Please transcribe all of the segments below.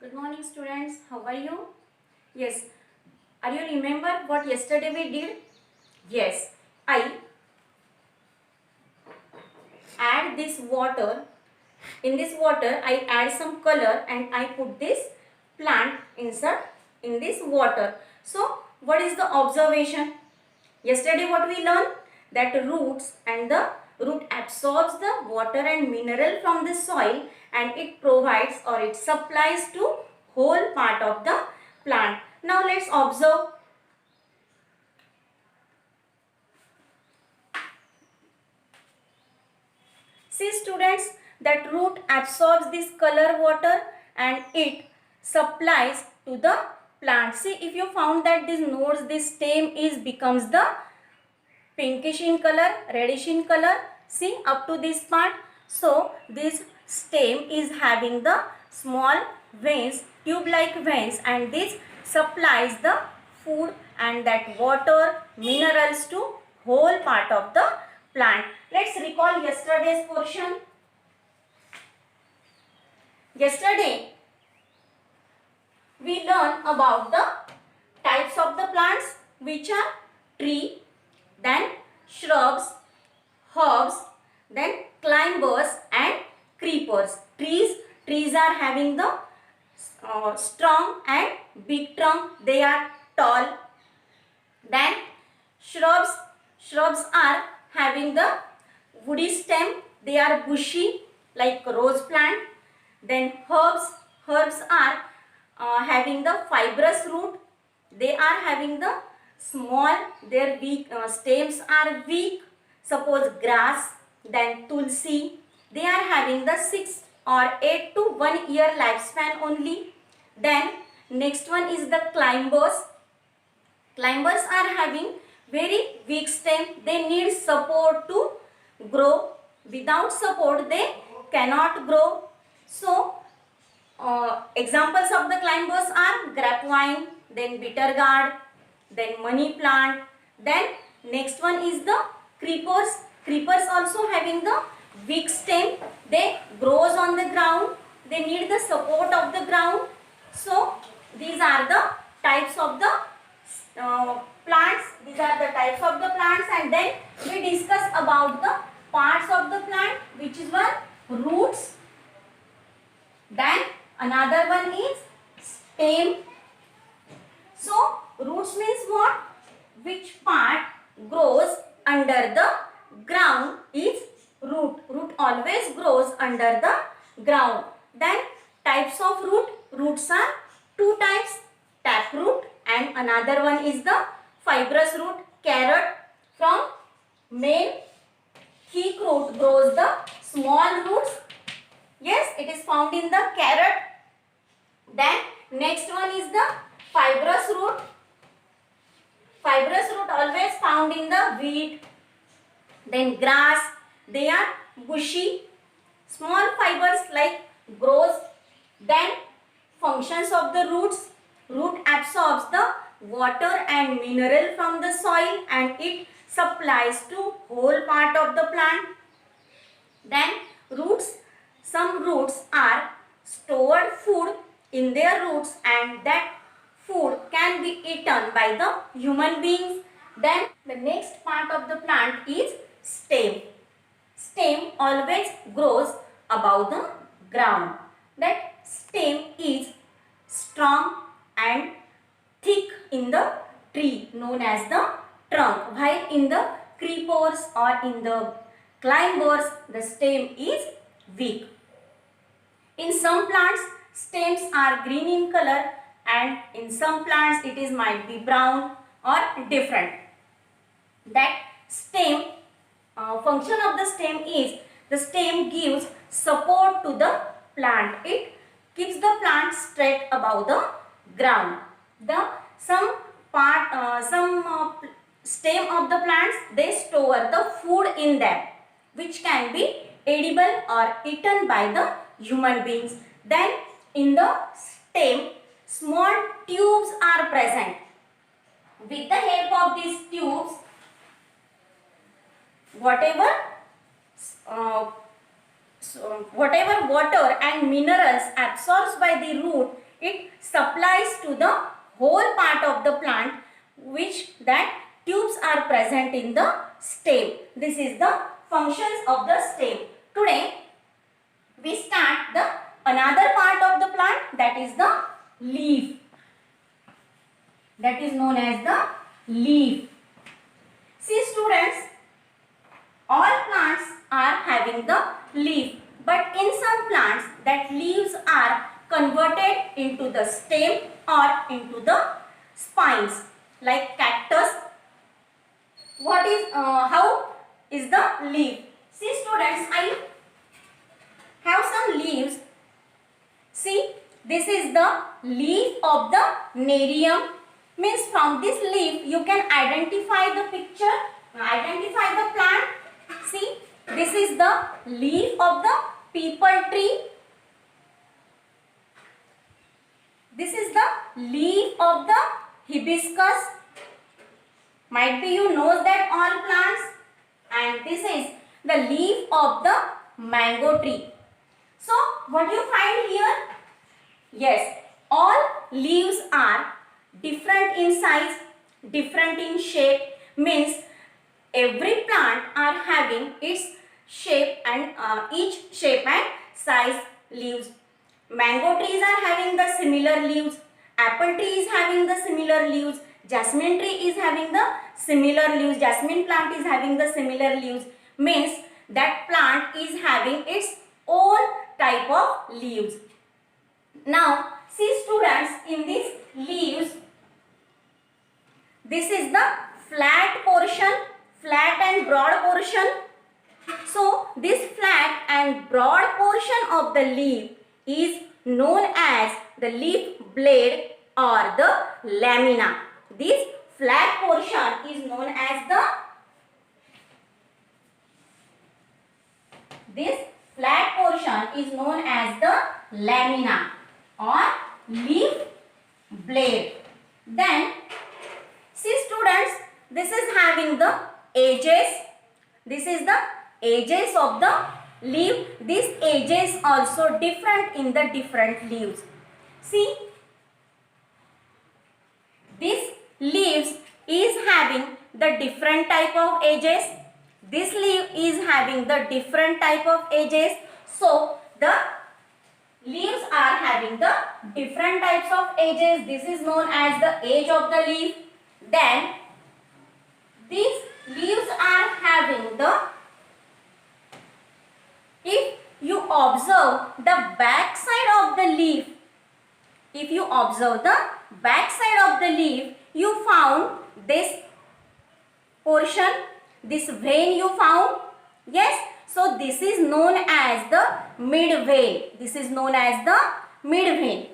Good morning students, how are you? Yes, are you remember what yesterday we did? Yes, I add this water. In this water I add some color and I put this plant inside in this water. So what is the observation? Yesterday what we learned? That roots and the root absorbs the water and mineral from the soil and it provides or it supplies to whole part of the plant. Now let's observe. See students, that root absorbs this color water and it supplies to the plant. See, if you found that these nodes, this stem becomes the pinkish in color, reddish in color. See up to this part. So this stem is having the small veins, tube-like veins, and this supplies the food and that water, minerals to whole part of the plant. Let's recall yesterday's portion. Yesterday we learned about the types of the plants, which are tree, then shrubs, herbs, then climbers and creepers. Trees are having the strong and big trunk, they are tall. Then shrubs are having the woody stem, they are bushy like rose plant. Then herbs are having the fibrous root, they are having the small, their weak stems are weak. Suppose grass, then tulsi, they are having the 6 or 8 to 1 year lifespan only. Then next one is the climbers. Climbers are having very weak stem, they need support to grow. Without support they cannot grow. So examples of the climbers are grapevine, then bitter gourd, then money plant. Then next one is the creepers. Creepers also having the weak stem, they grows on the ground, they need the support of the ground. So these are the types of the plants. These are the types of the plants, and then we discuss about the parts of the plant, which is one roots. Then another one is stem. So roots means what? Which part grows under the ground is root. Root always grows under the ground. Then types of root. Roots are two types, tap root and another one is the fibrous root. Carrot, from main thick root grows the small roots. Yes, it is found in the carrot. Then next one is the fibrous root. Fibrous root always found in the wheat, then grass, they are bushy. Small fibers like grows. Then functions of the roots. Root absorbs the water and mineral from the soil and it supplies to whole part of the plant. Then roots, some roots are stored food in their roots and that food can be eaten by the human beings. Then the next part of the plant is stem. Stem always grows above the ground. That stem is strong and thick in the tree known as the trunk, while in the creepers or in the climbers the stem is weak. In some plants stems are green in color and in some plants it is might be brown or different. That stem, function of the stem is the stem gives support to the plant. It keeps the plant straight above the ground. Some stem of the plants, they store the food in them which can be edible or eaten by the human beings. Then in the stem small tubes are present. With the help of these tubes, whatever whatever water and minerals absorbed by the root it supplies to the whole part of the plant, which that tubes are present in the stem. This is the functions of the stem. Today we start the another part of the plant, that is the leaf. That is known as the leaf. See students, all plants are having the leaf, but in some plants that leaves are converted into the stem or into the spines, like cactus. How is the leaf? See students, I have some leaves. See, this is the leaf of the nerium. Means from this leaf you can identify the picture, identify the plant. See, this is the leaf of the peepal tree. This is the leaf of the hibiscus. Might be you know that all plants. And this is the leaf of the mango tree. So what do you find here? Yes, all leaves are different in size, different in shape. Means every plant are having its shape and each shape and size leaves. Mango trees are having the similar leaves. Apple tree is having the similar leaves. Jasmine tree is having the similar leaves. Jasmine plant is having the similar leaves. Means that plant is having its own type of leaves. Now see students, in these leaves, this is the flat portion, flat and broad portion. So this flat and broad portion of the leaf is known as the leaf blade or the lamina. This flat portion is known as the lamina or leaf blade. Then see students, this is having the edges. This is the edges of the leaf. These edges also different in the different leaves. See, this leaves is having the different type of edges. This leaf is having the different type of edges. So the leaves are having the different types of edges. This is known as the edge of the leaf. Then these leaves are having the, if you observe the back side of the leaf, you found this portion, this vein you found. Yes, so this is known as the mid vein. This is known as the mid vein.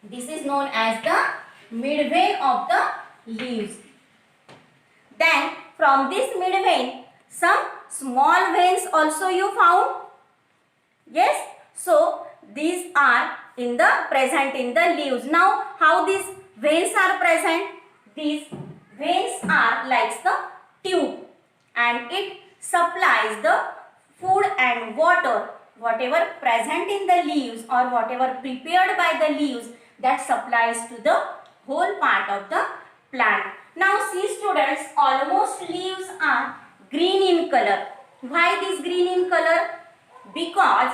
This is known as the mid vein of the leaves. Then from this mid vein, some small veins also you found. Yes, so these are present in the leaves. Now how these veins are present? These veins are like the tube, and it supplies the food and water, whatever present in the leaves or whatever prepared by the leaves, that supplies to the whole part of the plant. Now see students, almost leaves are green in color. Why this green in color? Because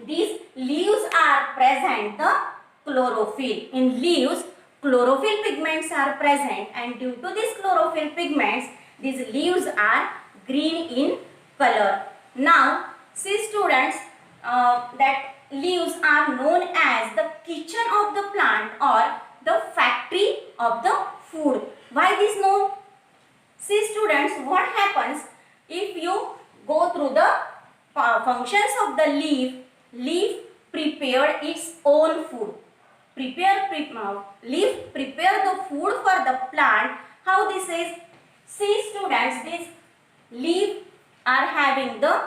these leaves are present the chlorophyll. In leaves, chlorophyll pigments are present, and due to these chlorophyll pigments, these leaves are green in color. Now see students, that leaves are known as the kitchen of the plant or the factory of the food. Why this known? See students, what happens if you go through the functions of the leaf? Leaf prepared its own food. Leaf prepare the food for the plant. How this is? See students, this leaf are having the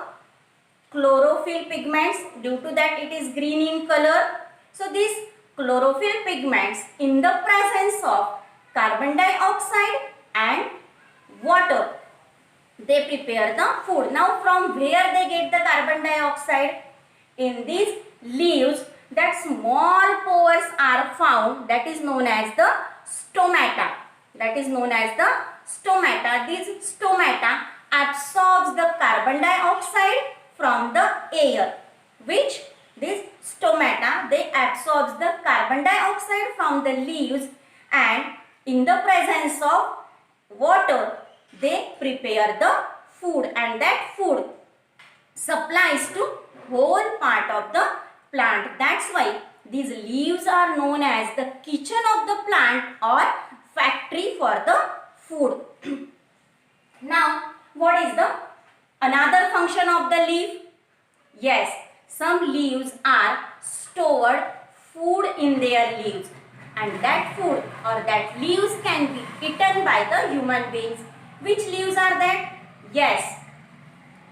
chlorophyll pigments. Due to that it is green in color. So these chlorophyll pigments, in the presence of carbon dioxide and water, they prepare the food. Now from where they get the carbon dioxide? In these leaves, small pores are found, that is known as the stomata. That is known as the stomata. These stomata absorbs the carbon dioxide from the air, which this stomata, they absorbs the carbon dioxide from the leaves, and in the presence of water they prepare the food, and that food supplies to whole part of the plant. That's why these leaves are known as the kitchen of the plant or factory for the food. Now, what is the another function of the leaf? Yes, some leaves are stored food in their leaves, and that food or that leaves can be eaten by the human beings. Which leaves are that? Yes,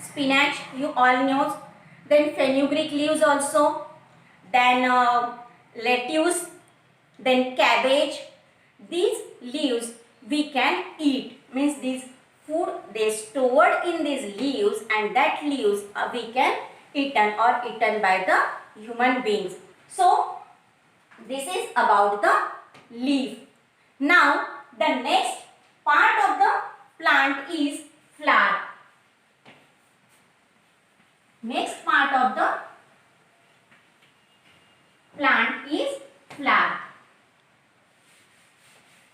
spinach, you all know. Then fenugreek leaves also. Then lettuce. Then cabbage. These leaves we can eat. Means these food they stored in these leaves, and that leaves we can eaten by the human beings. So this is about the leaf. Now the next part of the plant is flower. Next part of the plant is flower.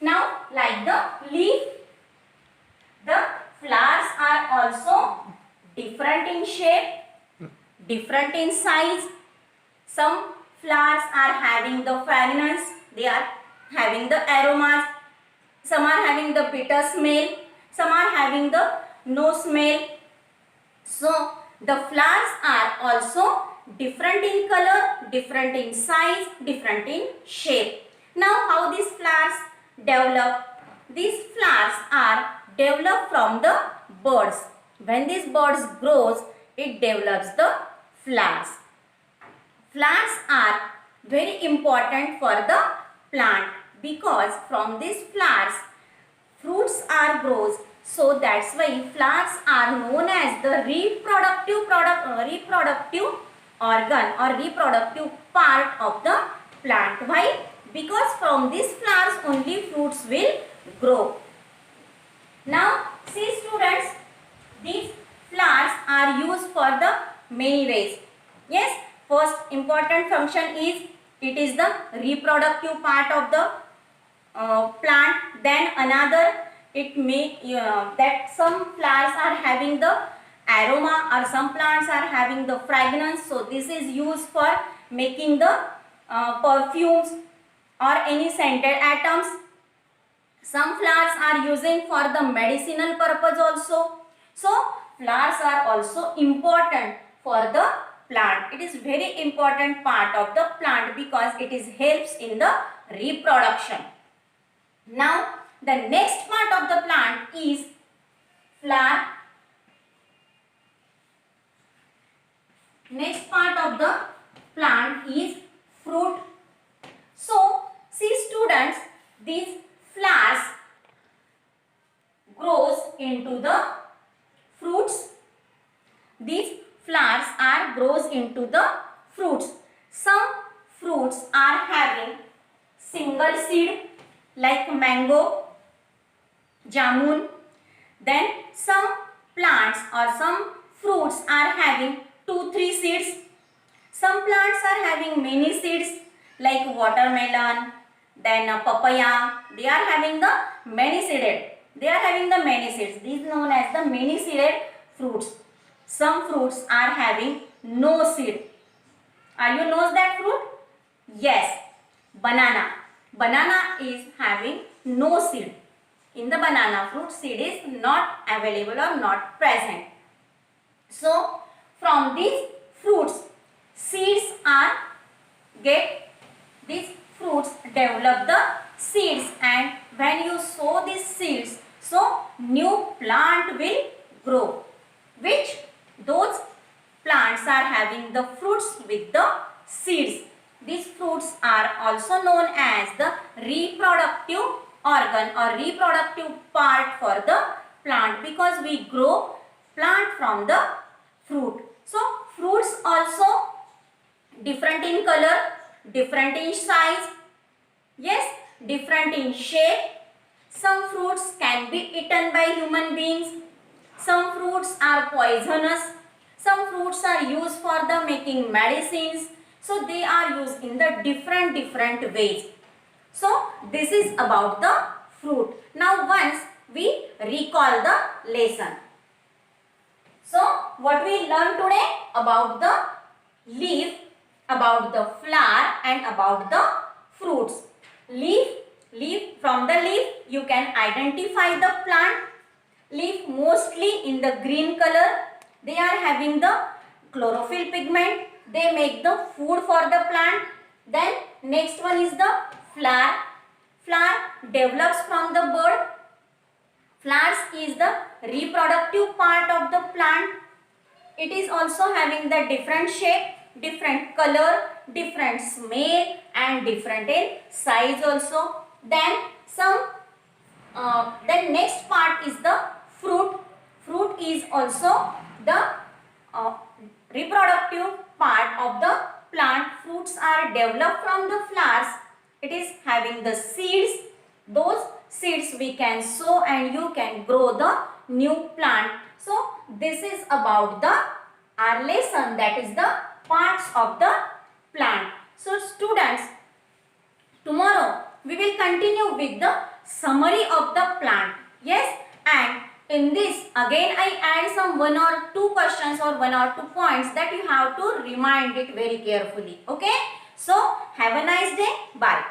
Now, like the leaf, the flowers are also different in shape, different in size. Some flowers are having the fragrance, they are having the aromas. Some are having the bitter smell, some are having the no smell. So, the flowers are also different in color, different in size, different in shape. Now, how these flowers develop? These flowers are developed from the birds. When these birds grows, it develops the flowers. Flowers are very important for the plant because from these flowers fruits are grows. So that's why flowers are known as the reproductive organ or reproductive part of the plant. Why? Because from these flowers only fruits will grow. Now see students, these flowers are used for the many ways. Yes, first important function is it is the reproductive part of the plant. Then another, it may that some flowers are having the aroma or some plants are having the fragrance. So this is used for making the perfumes or any scented items. Some flowers are using for the medicinal purpose also. So flowers are also important for the plant. It is very important part of the plant because it is helps in the reproduction. Now the next part of the plant is flower. Next part of the plant is fruit. So see students, these flowers grows into the fruits. These flowers are grows into the fruits. Some fruits are having single seed like mango, jamun. Then some plants or some fruits are having 2-3 seeds. Some plants are having many seeds like watermelon, then papaya. They are having the many seeded. They are having the many seeds. These known as the many seeded fruits. Some fruits are having no seed. Are you knows that fruit? Yes, banana. Banana is having no seed. In the banana fruit, seed is not available or not present. So from these fruits, seeds are these fruits develop the seeds, and when you sow these seeds, so new plant will grow, which those plants are having the fruits with the seeds. These fruits are also known as the reproductive organ or reproductive part for the plant because we grow plant from the fruit. So fruits also different in color, different in size, yes, different in shape. Some fruits can be eaten by human beings. Some fruits are poisonous. Some fruits are used for the making medicines. So they are used in the different ways. So this is about the fruit. Now once we recall the lesson. So what we learned today about the leaf, about the flower and about the fruits. Leaf, from the leaf you can identify the plant. Leaf mostly in the green color. They are having the chlorophyll pigment. They make the food for the plant. Then next one is the flower. Flower develops from the bud. Flowers is the reproductive part of the plant. It is also having the different shape, different color, different smell and different in size also. Then then next part is the fruit. Fruit is also the reproductive part of the plant. Fruits are developed from the flowers. It is having the seeds. Those seeds we can sow and you can grow the new plant. So this is about the our lesson, that is the parts of the plant. So students, tomorrow we will continue with the summary of the plant. Yes, and in this again I add some 1 or 2 questions or 1 or 2 points that you have to remind it very carefully. Okay, so have a nice day. Bye.